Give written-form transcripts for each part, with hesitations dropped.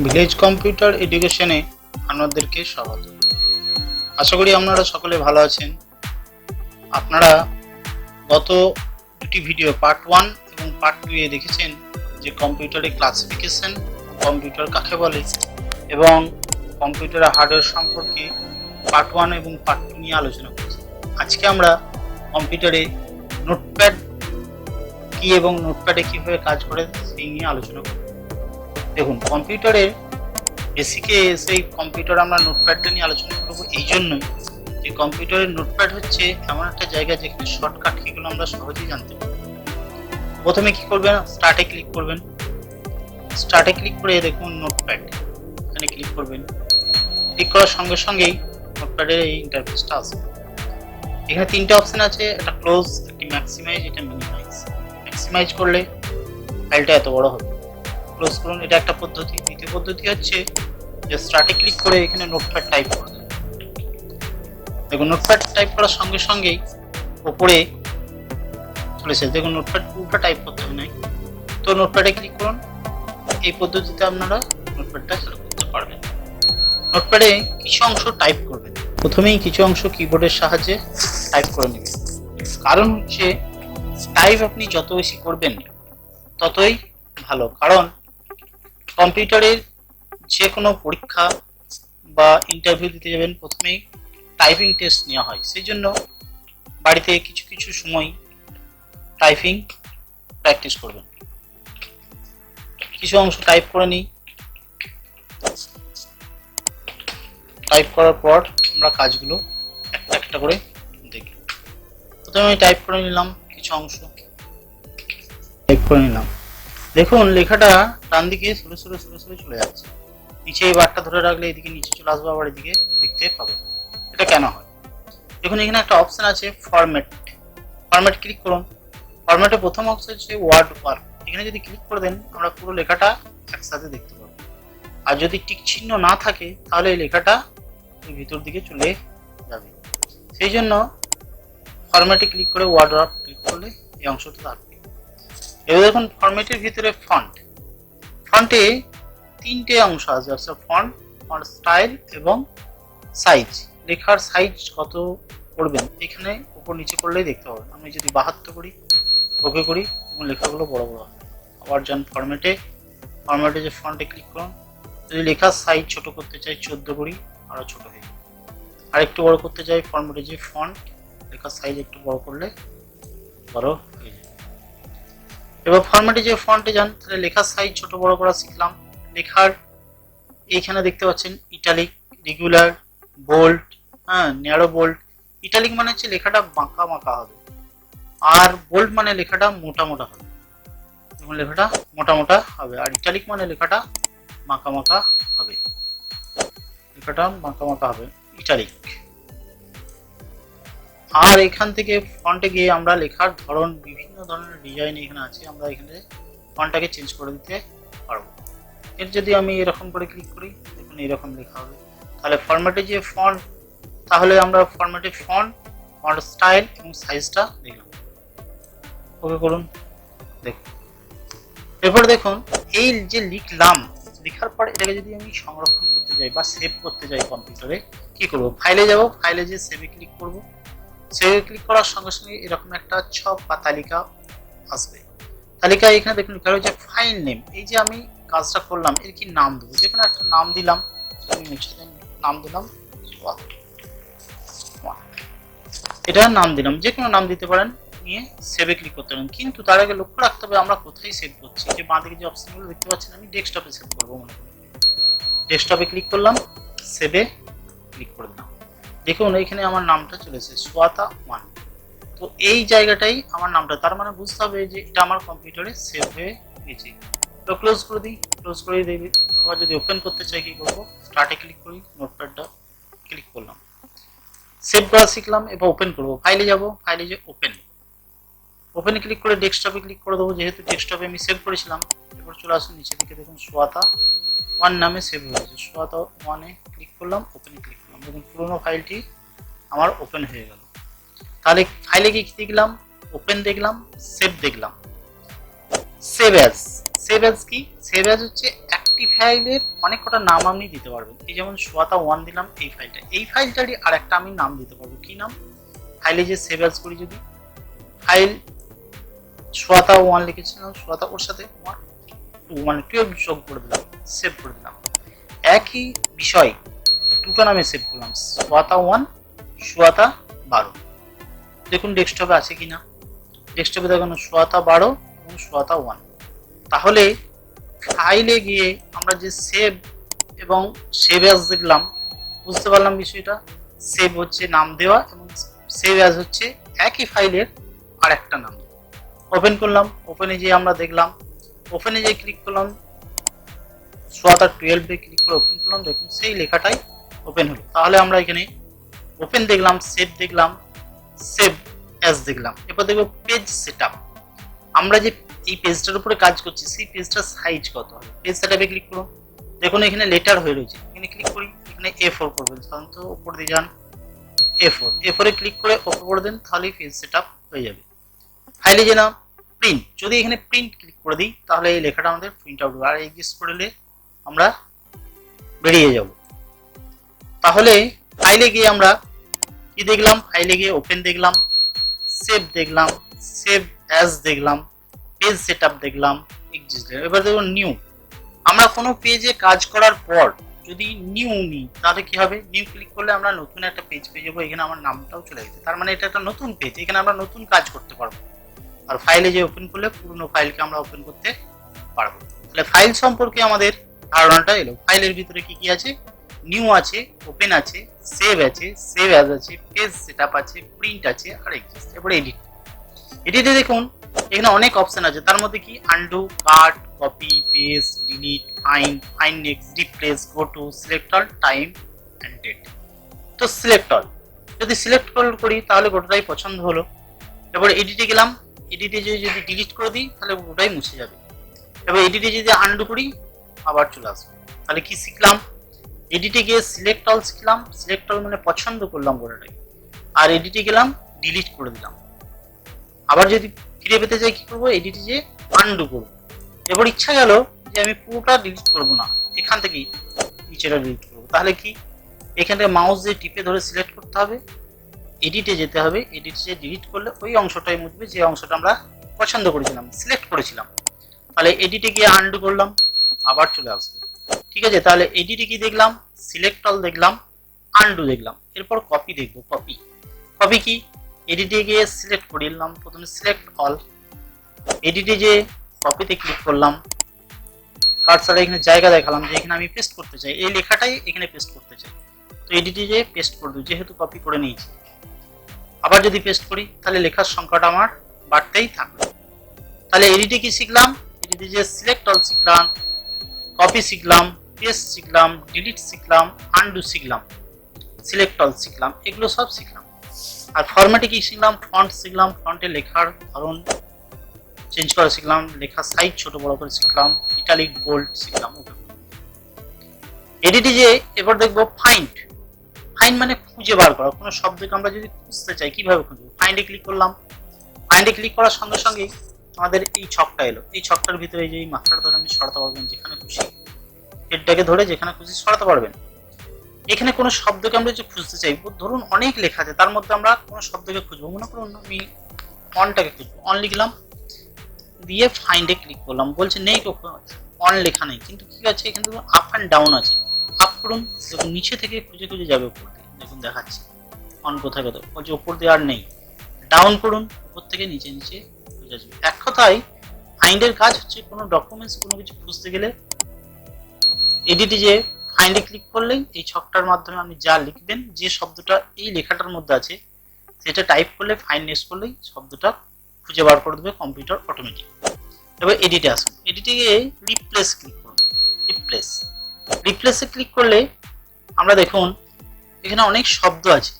Village computer এডুকেশনে আপনাদেরকে স্বাগত। আশা করি আপনারা সকলে ভালো আছেন। আপনারা গত দুটি ভিডিও পার্ট 1 এবং পার্ট 2 এ দেখেছেন যে কম্পিউটারের ক্লাসিফিকেশন, কম্পিউটার কাকে বলে এবং কম্পিউটারের হার্ডওয়্যার সম্পর্কে পার্ট 1 এবং পার্ট 2 নিয়ে আলোচনা করেছি। আজকে আমরা কম্পিউটারে নোটপ্যাড কি এবং নোটপ্যাডে কিভাবে কাজ করে সেই নিয়ে আলোচনা করব। দেখুন, কম্পিউটারের বেসিকে এসে কম্পিউটার আমরা নোটপ্যাডটা নিয়ে আলোচনা করবো এই জন্যই যে কম্পিউটারের নোটপ্যাড হচ্ছে এমন একটা জায়গা যেখানে শর্টকাট কিগুলো আমরা সহজেই জানতে পারি। প্রথমে কি করবেন, স্টার্টে ক্লিক করবেন। স্টার্টে ক্লিক করে দেখুন নোটপ্যাড, এখানে ক্লিক করবেন। ক্লিক করার সঙ্গে সঙ্গেই নোটপ্যাডের এই ইন্টারফেসটা আসবে। এখানে তিনটে অপশন আছে, একটা ক্লোজ, একটা ম্যাক্সিমাইজ, এটা মিনিমাইজ। ম্যাক্সিমাইজ করলে ফাইলটা এত বড় হবে, ক্লোজ করুন, এটা একটা পদ্ধতি। দ্বিতীয় পদ্ধতি হচ্ছে যে স্টার্টে ক্লিক করে এখানে নোটপ্যাড টাইপ করুন। দেখুন নোটপ্যাড টাইপ করার সঙ্গে সঙ্গেই উপরে চলেছে, দেখুন নোটপ্যাড পুরোটা টাইপ করতে হবে না, তো নোটপ্যাডে ক্লিক করুন। এই পদ্ধতিতে আপনারা নোটপ্যাডটা চালু করতে পারবেন। নোটপ্যাডে কিছু অংশ টাইপ করবেন, প্রথমেই কিছু অংশ কিবোর্ডের সাহায্যে টাইপ করে নেবেন। কারণ হচ্ছে টাইপ আপনি যত বেশি করবেন ততই ভালো, কারণ কম্পিউটারের যে কোনো পরীক্ষা বা ইন্টারভিউ দিতে যাবেন প্রথমেই টাইপিং টেস্ট নেওয়া হয়, সেই জন্য বাড়িতে কিছু কিছু সময় টাইপিং প্র্যাকটিস করবেন। কিছু অংশ টাইপ করে নিই। টাইপ করার পর আমরা কাজগুলো একটা একটা করে দেখি। প্রথমে আমি টাইপ করে নিলাম, কিছু অংশ টাইপ করে নিলাম। দেখুন লেখাটা ডান দিকে সরে সরে সরে সরে চলে যাচ্ছে, নিচে এই বারটা ধরে রাখলে এদিকে নিচে চলে আসবে, আবার এদিকে দেখতে পাবেন। এটা কেন হয়? দেখুন এখানে একটা অপশন আছে ফরম্যাট। ফরম্যাট ক্লিক করুন। ফরম্যাটে প্রথম অপশন হচ্ছে ওয়ার্ড ওয়ার্ক, এখানে যদি ক্লিক করে দেন আমরা পুরো লেখাটা একসাথে দেখতে পাবো। আর যদি টিক চিহ্ন না থাকে তাহলে এই লেখাটা ভিতর দিকে চলে যাবে, সেই জন্য ফরম্যাটে ক্লিক করে ওয়ার্ড ওয়ার্ক ক্লিক করলে এই অংশটা থাকবে। এবার দেখুন ফরম্যাটের ভিতরে ফন্ট, ফন্টে তিনটে অংশ আছে, ফন্ট, ফন্ট স্টাইল এবং সাইজ। লেখার সাইজ কত করবেন এখানে উপর নিচে করলেই দেখতে পাবেন। আমি যদি 72 করি, ওকে করি, এবং লেখাগুলো বড় বড় হয়। আবার যান ফরম্যাটে, ফরম্যাটে যে ফন্টে ক্লিক করুন। যদি লেখার সাইজ ছোট করতে চাই 14 করি, আরও ছোট হয়ে যাবে। আর একটু বড় করতে চাই, ফরম্যাটে যে ফন্ট, লেখার সাইজ একটু বড় করলে বড় হয়ে যাবে। এবার ফরম্যাটে যে ফন্টে যান, তাহলে লেখার সাইজ ছোট বড় করা শিখলাম। লেখার এইখানে দেখতে পাচ্ছেন italic, regular, bold, narrow bold. Italic মানে হচ্ছে লেখাটা বাঁকা বাঁকা হবে, আর বোল্ড মানে লেখাটা মোটা মোটা হবে, এবং লেখাটা মোটা মোটা হবে। আর ইটালিক মানে লেখাটা বাঁকা বাঁকা হবে, লেখাটা বাঁকা বাঁকা হবে, ইটালিক। আর এখান থেকে ফন্টে গিয়ে আমরা লেখার ধরন, বিভিন্ন ধরনের ডিজাইন এখানে আছে, আমরা এখানে ফন্টটাকে চেঞ্জ করে দিতে পারবো। এর যদি আমি এরকম করে ক্লিক করি, দেখুন এরকম লেখা হবে। তাহলে ফরম্যাটে যে ফন্ট, তাহলে আমরা ফরম্যাটে ফন্ট, ফন্ট স্টাইল এবং সাইজটা দেখলাম। ওকে করুন, দেখুন। এরপর দেখুন এই যে লিখলাম, লেখার পর এটাকে যদি আমি সংরক্ষণ করতে যাই বা সেভ করতে যাই কম্পিউটারে, কি করব? ফাইলে যাব, ফাইলে যে সেভে ক্লিক করব। সেভে ক্লিক করার সঙ্গে সঙ্গে এরকম একটা ছক বা তালিকা আসবে। তালিকায় এখানে দেখুন লেখা রয়েছে ফাইল নেম। এই যে আমি কাজটা করলাম, এর কি নাম দেবো? যে কোনো একটা নাম দিলাম, নাম দিলাম এটার নাম দিলাম, যে কোনো নাম দিতে পারেন, নিয়ে সেভে ক্লিক করতে পারেন। কিন্তু তার আগে লক্ষ্য রাখতে হবে আমরা কোথায় সেভ করছি। যে বাঁ দিকে যে অপশনগুলো দেখতে পাচ্ছেন, আমি ডেস্কটপে সেভ করবো মনে করি। ডেস্কটপে ক্লিক করলাম, সেভে ক্লিক করে দিলাম। দেখুন এইখানে আমার নামটা চলেছে সোয়াতা 1। তো এই জায়গাটাই আমার নামটা, তার মানে বুঝতে হবে যে এটা আমার কম্পিউটারে সেভ হয়ে গেছে। তো ক্লোজ করে দিই, ক্লোজ করে দিই। আবার যদি ওপেন করতে চাই কি করবো? স্টার্টে ক্লিক করি, নোটপ্যাডটা ক্লিক করলাম, সেভ করা শিখলাম। এবার ওপেন করবো, ফাইলে যাব, ফাইলে যে ওপেন, ওপেনে ক্লিক করে ডেস্কটপে ক্লিক করে দেবো, যেহেতু ডেস্কটপে আমি সেভ করেছিলাম। এবার চলে আসুন নিচে দিকে, দেখুন সোয়াতা 1 নামে সেভ হয়েছে। সোয়াতা 1-এ ক্লিক করলাম, ওপেনে ক্লিক করলাম, দেখুন পুরোনো ফাইলটি আমার ওপেন হয়ে গেল। তাহলে ফাইলে কি দেখলাম? ওপেন দেখলাম, সেভ দেখলাম। সেভ অ্যাজ, সেভ অ্যাজ কি? সেভ অ্যাজ হচ্ছে একটি ফাইলের অনেক কটা নাম আপনি দিতে পারবেন। এই যেমন সুয়াতা1 দিলাম এই ফাইলটা, এই ফাইলটারই আর একটা আমি নাম দিতে পারবো। কি নাম? ফাইলে যে সেভ অ্যাজ করি, যদি ফাইল সুয়াতা1 লিখেছিলাম, সুয়াতা ওর সাথে 2 মানে 12 যোগ করে দিলাম, সেভ করে দিলাম। একই বিষয় দুটো নামে সেভ করলাম, সুয়াতা1 সুয়াতা12। দেখুন ডেস্কটপে আছে কিনা। ডেস্কটপে দেখুন সুয়াতা12 এবং সুয়াতা1। তাহলে ফাইলে গিয়ে আমরা যে সেভ এবং সেভ অ্যাজ দেখলাম, বুঝতে পারলাম বিষয়টা। সেভ হচ্ছে নাম দেওয়া এবং সেভ অ্যাজ হচ্ছে একই ফাইলের আর একটা নাম। ওপেন করলাম, ওপেনে যে আমরা দেখলাম, ওপেনে যে ক্লিক করলাম, সুয়াতা12 এ ক্লিক করে ওপেন করলাম, দেখুন সেই লেখাটাই ওপেন হলো। তাহলে আমরা এখানে ওপেন দেখলাম, সেভ দেখলাম, সেভ অ্যাজ দেখলাম। এরপর দেখবো পেজ সেটআপ। আমরা যে এই পেজটার উপরে কাজ করছি সেই পেজটার সাইজ কত হবে। পেজ সেটআপে ক্লিক করুন, দেখুন এখানে লেটার হয়ে রয়েছে, এখানে ক্লিক করি, এখানে A4 করবেন, সাধারণত উপর দিয়ে যান A4 এ ক্লিক করে ওপর করে দেন, তাহলেই পেজ সেটআপ হয়ে যাবে। ফাইলে যে নাম প্রিন্ট, যদি এখানে প্রিন্ট ক্লিক করে দিই তাহলে এই লেখাটা আমাদের প্রিন্ট আউট হবে, আর এক্সিস করলে আমরা বেরিয়ে যাব। তাহলে ফাইলে গিয়ে আমরা কি দেখলাম, ফাইলে গিয়ে ওপেন দেখলাম, সেভ দেখলাম, সেভ অ্যাজ দেখলাম, পেজ সেটআপ দেখলাম, এক্সিস্ট দেখলাম। এবার দেখুন নিউ। আমরা কোনো পেজে কাজ করার পর যদি নিউ নিই তাহলে কি হবে, নিউ ক্লিক করলে আমরা নতুন একটা পেজ পেয়ে যাবো। এখানে আমার নামটাও চলে গেছে, তার মানে এটা একটা নতুন পেজ, এখানে আমরা নতুন কাজ করতে পারবো। আর ফাইলে যে ওপেন করলে পুরনো ফাইলকে আমরা ওপেন করতে পারবো। তাহলে ফাইল সম্পর্কে আমাদের ধারণাটা এলো। ফাইলের ভিতরে কি কি আছে, নিউ আছে, ওপেন আছে, সেভ আছে, সেভ অ্যাজ আছে, পেজ সেটআপ আছে, প্রিন্ট আছে, আর এক্সিস্ট। এবারে এডিট। এডিটে দেখুন এখানে অনেক অপশন আছে, তার মধ্যে কি undo, cut, copy, paste, delete, find, find next, replace, go to, select all, time and date. তো সিলেক্ট অল যদি সিলেক্ট করি তাহলে গোটাটাই পছন্দ হলো। এবার এডিটে গেলাম, এডিটে যদি ডিলিট করে দিই তাহলে গোটাই মুছে যাবে। এবার এডিটে যদি আনডু করি আবার চলে আসবে। তাহলে কি শিখলাম, এডিটে গিয়ে সিলেক্ট অল শিখলাম, সিলেক্ট অল মানে পছন্দ করলাম গোটাটাই, আর এডিটে গেলাম ডিলিট করে দিলাম। আবার যদি ফিরে পেতে যাই কি করবো, এডিটে যে আনডু করবো। এবার ইচ্ছা গেল যে আমি পুরোটা ডিলিট করবো না, এখান থেকেই নিচেটা ডিলিট করবো, তাহলে কি এখান থেকে মাউস দিয়ে টিপে ধরে সিলেক্ট করতে হবে, এডিটে যেতে হবে, এডিটে যে ডিলিট করলে ওই অংশটাই মুছবে যে অংশটা আমরা পছন্দ করেছিলাম, সিলেক্ট করেছিলাম। তাহলে এডিটে গিয়ে আনডু করলাম, আবার চলে আসবে। ঠিক আছে, তাহলে এডিটে কি দেখলাম, সিলেক্ট অল দেখলাম, আনডু দেখলাম। এরপর কপি দেখবো। কপি, কপি কি, এডিটে গিয়ে সিলেক্ট করে নিলাম, প্রথমে সিলেক্ট অল, এডিটে যে কপিতে ক্লিক করলাম, কার্সারে এখানে জায়গা দেখালাম যে এখানে আমি পেস্ট করতে চাই, এই লেখাটাই এখানে পেস্ট করতে চাই, তো এডিটে যে পেস্ট করে দেব, যেহেতু কপি করে নিয়েছি। আবার যদি পেস্ট করি তাহলে লেখার সংখ্যাটা আমার বাড়তেই থাকবে। তাহলে এডিটে কি শিখলাম, এডিটে যে সিলেক্ট অল শিখলাম, কপি শিখলাম, পেস্ট শিখলাম, ডিলিট শিখলাম, আনডু শিখলাম, সিলেক্ট অল শিখলাম, এগুলো সব শিখলাম। আর ফরম্যাটে কি শিখলাম, ফন্ট শিখলাম, ফন্টে লেখার ধরন চেঞ্জ করা শিখলাম, লেখার সাইজ ছোট বড় করে শিখলাম, ইটালিক বোল্ড শিখলাম। ওকে, এডিটে যে এবার দেখবো ফাইন্ড। ফাইন্ড মানে খুঁজে বার করা, কোনো শব্দকে আমরা যদি খুঁজতে চাই কিভাবে খুঁজবো। ফাইন্ডে ক্লিক করলাম, ফাইন্ডে ক্লিক করার সঙ্গে সঙ্গে আমাদের এই ছকটা এলো, এই ছকটার ভিতরে যে এই মাত্রাটা ধরে আপনি সরাতে পারবেন, যেখানে খুশি হেডটাকে ধরে যেখানে খুশি সরাতে পারবেন। এখানে কোনো শব্দকে আমরা যে খুঁজতে চাই, ধরুন অনেক লেখা আছে, তার মধ্যে আমরা কোনো শব্দকে খুঁজবো, মনে করুন আমি অনটাকে খুঁজবো, অন লিখলাম, দিয়ে ফাইন্ডে ক্লিক করলাম, বলছে নেই অন লেখা নেই, কিন্তু কি আছে এখানে দেখুন আপ অ্যান্ড ডাউন আছে। আপ করুন, দেখুন নিচে থেকে খুঁজে খুঁজে যাবে উপর দিয়ে, দেখুন দেখাচ্ছি অন কোথায় কোথায়, বলছে উপর দিয়ে আর নেই। ডাউন করুন, উপর থেকে নিচে নিচে খুঁজে আসবে। এক কথায় ফাইন্ডের কাজ হচ্ছে কোনো ডকুমেন্টস কোনো কিছু খুঁজতে গেলে এডিটে যে ফাইন্ডে ক্লিক করলেই এই ছকটার মাধ্যমে আপনি যা লিখবেন, যে শব্দটা এই লেখাটার মধ্যে আছে সেটা টাইপ করলে, ফাইন্ড নেক্সট করলেই শব্দটা খুঁজে বার করে দেবে কম্পিউটার অটোমেটিক। এবার এডিটে আসুন, এডিটে গিয়ে রিপ্লেস ক্লিক করুন, রিপ্লেস। রিপ্লেসে ক্লিক করলে আমরা দেখুন এখানে অনেক শব্দ আছে,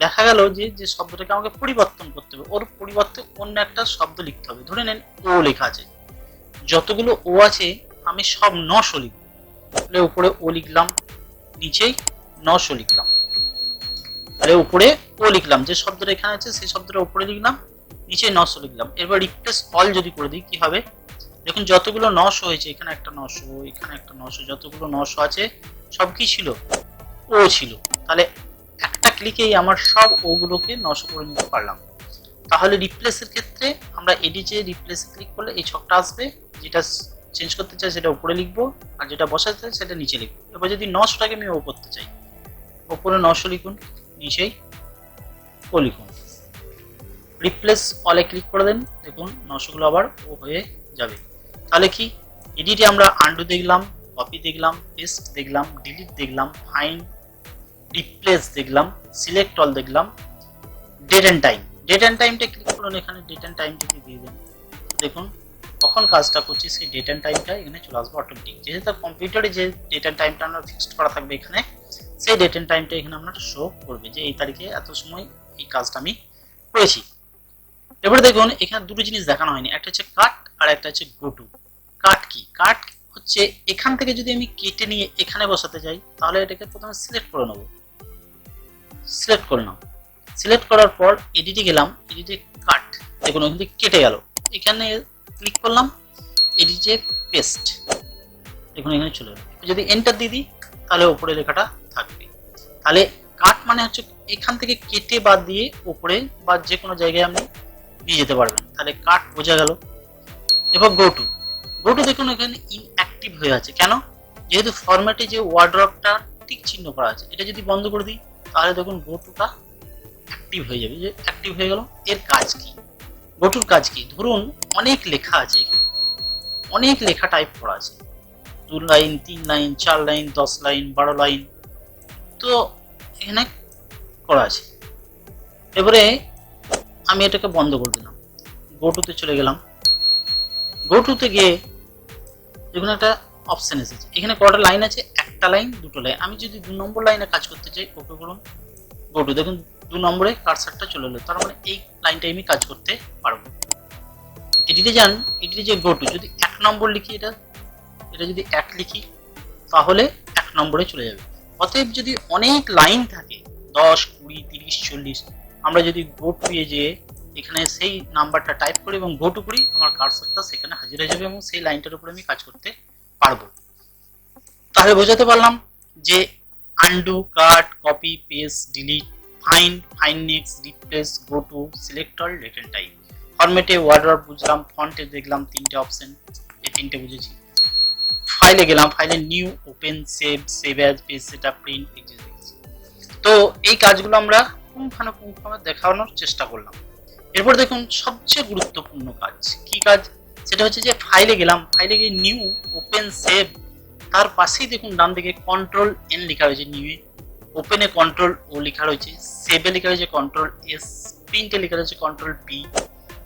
দেখা গেল যে যে শব্দটাকে আমাকে পরিবর্তন করতে হবে, ওর পরিবর্তে অন্য একটা শব্দ লিখতে হবে। ধরে নেন ও লেখা আছে, যতগুলো ও আছে আমি সব 900 লিখব, তাহলে উপরে ও লিখলাম, নিচেই 900 লিখলাম, তাহলে উপরে ও লিখলাম, যে শব্দটা এখানে আছে সেই শব্দটা উপরে লিখলাম, নিচে 900 লিখলাম। এবার রিপ্লেস অল যদি করে দিই কি হবে, দেখুন যতগুলো 900 হয়েছে, এখানে একটা 900, এখানে একটা 900, যতগুলো 900 আছে সব কি ছিল, ও ছিল। তাহলে একটা ক্লিকেই আমার সব ওগুলোকে 900 করে নিতে পারলাম। তাহলে রিপ্লেসের ক্ষেত্রে আমরা এডিটে রিপ্লেসে ক্লিক করলে এই ছকটা আসবে, যেটা চেঞ্জ করতে চাই সেটা উপরে লিখবো, আর যেটা বসাতে চাই সেটা নিচে লিখবো। এবার যদি 900টাকে আমি ও করতে চাই, উপরে 900 লিখুন, নিচেই ও লিখুন, রিপ্লেস অলে ক্লিক করে দেন, দেখুন 900 গুলো আবার ও হয়ে যাবে। তাহলে কি এডিটে আমরা আন্ডু দেখলাম, কপি দেখলাম, পেস্ট দেখলাম, ডিলিট দেখলাম, ফাইন্ড, রিপ্লেস দেখলাম, সিলেক্ট অল দেখলাম, date and time. Date and টাইমটা ক্লিক করুন, এখানে ডেট এন্ড টাইমটাকে দিয়ে দেন। দেখুন কখন কাজটা করছি সেই ডেট এন্ড টাইমটা এখানে চলে আসবে অটোমেটিক। যেহেতু কম্পিউটারে যে ডেট এন্ড টাইমটা আমরা ফিক্সড করা থাকবে এখানে, সেই ডেট এন্ড টাইমটা এখানে আমরা শো করবে যে এই তারিখে এত সময় এই কাজটা আমি করেছি। এবার দেখুন এখানে দুটো জিনিস দেখানো হয়নি, একটা হচ্ছে কাট আর একটা হচ্ছে গো টু। কাট কি? কাট হচ্ছে এখান থেকে যদি আমি কেটে নিয়ে এখানে বসাতে চাই, তাহলে এটাকে প্রথমে সিলেক্ট করে নেব। সিলেক্ট করে নাও, সিলেক্ট করার পর এডিটে গেলাম, এডিটে কাট, দেখুন ওখান থেকে কেটে গেল। এখানে ক্লিক করলাম, এডিটে পেস্ট, দেখুন এখানে চলে গেল। যদি এন্টার দিয়ে দিই তাহলে উপরে লেখাটা থাকবে। তাহলে কাট মানে হচ্ছে এখান থেকে কেটে বাদ দিয়ে উপরে বা যে কোনো জায়গায় আপনি নিয়ে যেতে পারবেন। তাহলে কাট বোঝা গেল। এবার গো টু। গো টু দেখুন এখানে ইনঅ্যাক্টিভ হয়ে আছে, কেন? যেহেতু ফরম্যাটে যে ওয়ার্ড্রপটা টিক চিহ্ন করা আছে, এটা যদি বন্ধ করে দিই তাহলে দেখুন গো টুটা অ্যাক্টিভ হয়ে যাবে। যে অ্যাক্টিভ হয়ে গেল, এর কাজ কি? গো টুর কাজ কি? ধরুন অনেক লেখা আছে এখানে, অনেক লেখা টাইপ করা আছে, 2 line, 3 line, 4 line, 10 line, 12 line, তো এখানে করা আছে। এবারে আমি এটাকে বন্ধ করে দিলাম, গো টুতে চলে গেলাম। গো টুতে গিয়ে দেখুন একটা অপশন এসেছে, এখানে কটা লাইন আছে, একটা লাইন, দুটো লাইন। আমি যদি 2 নম্বর লাইনে কাজ করতে চাই, ওকে করুন, গো টু, দেখুন 2 নম্বরে কার্সারটা চলে এলো, তার মানে এই লাইনটাই আমি কাজ করতে পারবো। এডিটে যান, এডিটে যে গো টু, যদি 1 নম্বর লিখি, এটা যদি 1 লিখি তাহলে 1 নম্বরে চলে যাবে। অতএব যদি অনেক লাইন থাকে, 10, 20, 30, 40, আমরা যদি গো টু এ যেয়ে এখানে সেই নাম্বারটা টাইপ করি এবং গো টু করি, আমার কার্সারটা সেখানে হাজির হয়ে যাবে এবং সেই লাইনটার উপরে আমি কাজ করতে পারবো। তাহলে বোঝাতে পারলাম যে undo, cut, copy, paste, delete, find, find next, replace, go to, select all, date and time. ফরম্যাটে ওয়ার্ড্রপ বুঝলাম, ফন্টে দেখলাম 3টে অপশন, এই 3টে বুঝেছি। ফাইলে গেলাম, ফাইলে new, open, save, save as, page setup, print, execute. তো এই কাজগুলো আমরা পুঙ্খানুপুঙ্খভাবে দেখানোর চেষ্টা করলাম। এরপর দেখুন সবচেয়ে গুরুত্বপূর্ণ কাজ, কি কাজ? সেটা হচ্ছে যে ফাইলে গেলাম, ফাইলে গিয়ে নিউ, ওপেন, সেভ, তার পাশেই দেখুন ডান দিকে কন্ট্রোল এন লেখা রয়েছে নিউ এ, ওপেনে কন্ট্রোল ও লেখা রয়েছে, সেভে লেখা রয়েছে কন্ট্রোল এস, প্রিন্টে লেখা রয়েছে কন্ট্রোল পি,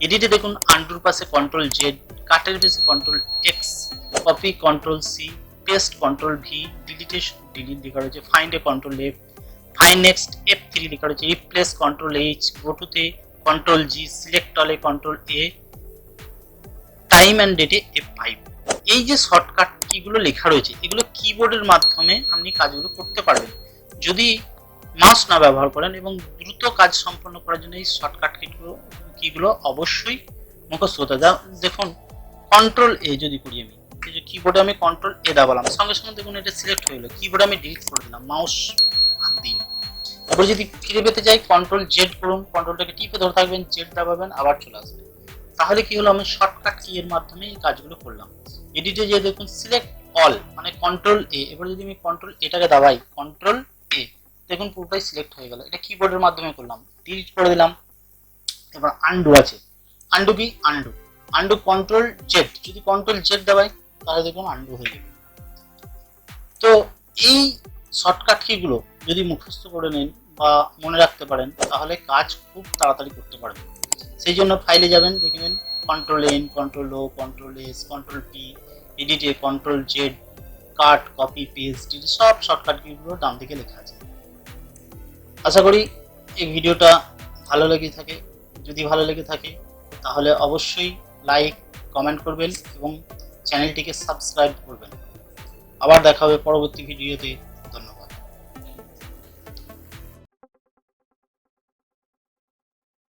এডিটে দেখুন আন্ডুর পাশে কন্ট্রোল জেড, কাটের পাশে control X, copy control C, paste control V, ডিলিটে ডিলিট লেখা রয়েছে, ফাইন্ডে control F, find next F3 লেখা রয়েছে, রিপ্লেস কন্ট্রোল এইচ, গো টুতে কন্ট্রোল জি, সিলেক্ট অলে কন্ট্রোল এ, টাইম অ্যান্ড ডেটে F5। এই যে শর্টকাট কিগুলো লেখা রয়েছে, এগুলো কিবোর্ডের মাধ্যমে আপনি কাজগুলো করতে পারবেন যদি মাউস না ব্যবহার করেন, এবং দ্রুত কাজ সম্পন্ন করার জন্য এই শর্টকাট কিগুলো অবশ্যই মুখস্থ হতে হবে। দেখুন কন্ট্রোল এ যদি করি আমি, এই যে কিবোর্ডে আমি কন্ট্রোল এ দাবালাম, সঙ্গে সঙ্গে দেখুন এটা সিলেক্ট হয়ে গেলো, কিবোর্ডে আমি ডিলিট করে দিলাম, মাউস হাত দিন। এবার যদি ফিরে পেতে যাই কন্ট্রোল জেড করুন, কন্ট্রোলটাকে টিপে ধরে থাকবেন, জেড দাবাবেন, আবার চলে আসবে। তাহলে কি হলো, আমি শর্টকাট কি এর মাধ্যমে এই কাজগুলো করলাম। এডিটে যে দেখুন সিলেক্ট অল মানে কন্ট্রোল এ, এবার যদি আমি কন্ট্রোল এটাকে দাবাই, কন্ট্রোল এ, দেখুন পুরোটাই সিলেক্ট হয়ে গেল, এটা কিবোর্ডের মাধ্যমে করলাম, ডিলিট করে দিলাম। এবার আন্ডু আছে, আন্ডু কি? আন্ডু, আন্ডু কন্ট্রোল জেড, যদি কন্ট্রোল জেড দাবাই তাহলে দেখুন আন্ডু হয়ে যাবে। তো এই শর্টকাট কিগুলো যদি মুখস্থ করে নেন বা মনে রাখতে পারেন, তাহলে কাজ খুব তাড়াতাড়ি করতে পারবেন। সেই জন্য ফাইলে যাবেন, দেখবেন control N, control O, control S, control P, এডিটে control Z, cut, copy, paste, সব শর্টকাট কিগুলো ডান দিকে লেখা আছে। আশা করি এই ভিডিওটা ভালো লেগে থাকে। যদি ভালো লেগে থাকে তাহলে অবশ্যই লাইক, কমেন্ট করবেন এবং চ্যানেলটিকে সাবস্ক্রাইব করবেন। আবার দেখা হবে পরবর্তী ভিডিওতে।